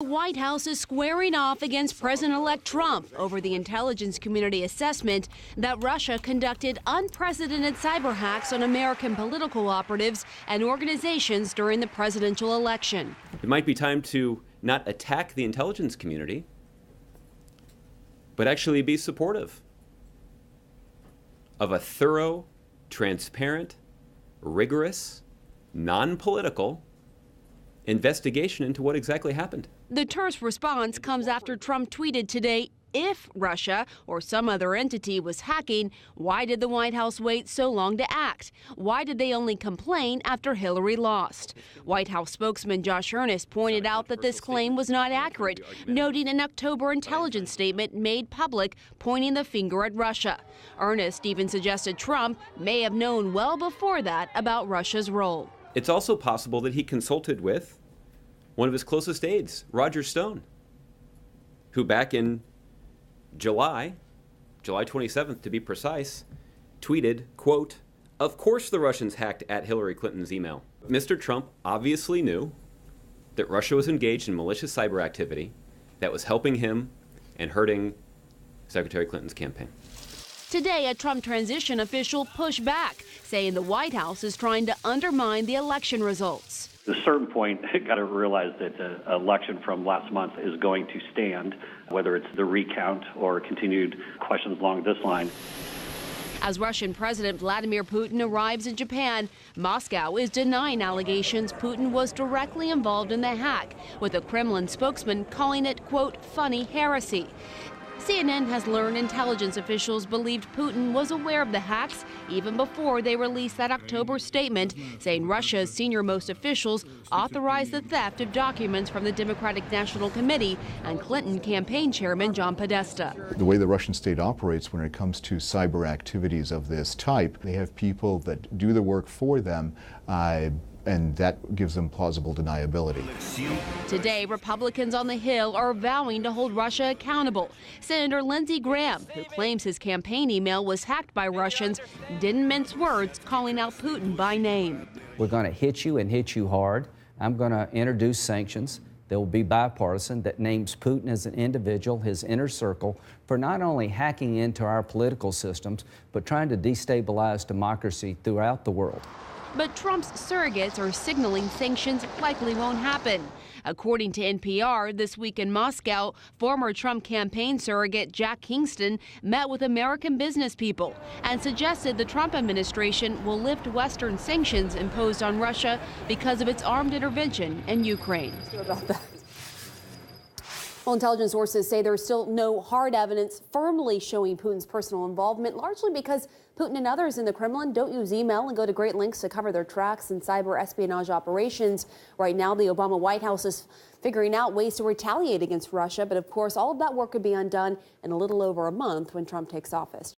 The White House is squaring off against President-elect Trump over the intelligence community assessment that Russia conducted unprecedented cyber hacks on American political operatives and organizations during the presidential election. It might be time to not attack the intelligence community, but actually be supportive of a thorough, transparent, rigorous, non-political investigation into what exactly happened. The terse response comes after Trump tweeted today, if Russia or some other entity was hacking, why did the White House wait so long to act? Why did they only complain after Hillary lost? White House spokesman Josh Earnest pointed out that this claim was not accurate, noting an October intelligence statement made public pointing the finger at Russia. Earnest even suggested Trump may have known well before that about Russia's role. It's also possible that he consulted with one of his closest aides, Roger Stone, who back in July 27th to be precise, tweeted, quote, "Of course the Russians hacked at Hillary Clinton's email." Mr. Trump obviously knew that Russia was engaged in malicious cyber activity that was helping him and hurting Secretary Clinton's campaign. Today, a Trump transition official pushed back, saying the White House is trying to undermine the election results. At a certain point, you got to realize that the election from last month is going to stand, whether it's the recount or continued questions along this line. As Russian President Vladimir Putin arrives in Japan, Moscow is denying allegations Putin was directly involved in the hack, with a Kremlin spokesman calling it, quote, funny heresy. CNN has learned intelligence officials believed Putin was aware of the hacks even before they released that October statement, saying Russia's senior-most officials authorized the theft of documents from the Democratic National Committee and Clinton campaign chairman John Podesta. The way the Russian state operates when it comes to cyber activities of this type, they have people that do the work for them, and that gives them plausible deniability. Today, Republicans on the Hill are vowing to hold Russia accountable. Senator Lindsey Graham, who claims his campaign email was hacked by Russians, didn't mince words, calling out Putin by name. We're going to hit you and hit you hard. I'm going to introduce sanctions that will be bipartisan, that names Putin as an individual, his inner circle, for not only hacking into our political systems, but trying to destabilize democracy throughout the world. But Trump's surrogates are signaling sanctions likely won't happen. According to NPR, this week in Moscow, former Trump campaign surrogate Jack Kingston met with American business people and suggested the Trump administration will lift Western sanctions imposed on Russia because of its armed intervention in Ukraine. Well, intelligence sources say there's still no hard evidence firmly showing Putin's personal involvement, largely because Putin and others in the Kremlin don't use email and go to great lengths to cover their tracks and cyber espionage operations. Right now, the Obama White House is figuring out ways to retaliate against Russia. But of course, all of that work could be undone in a little over a month when Trump takes office.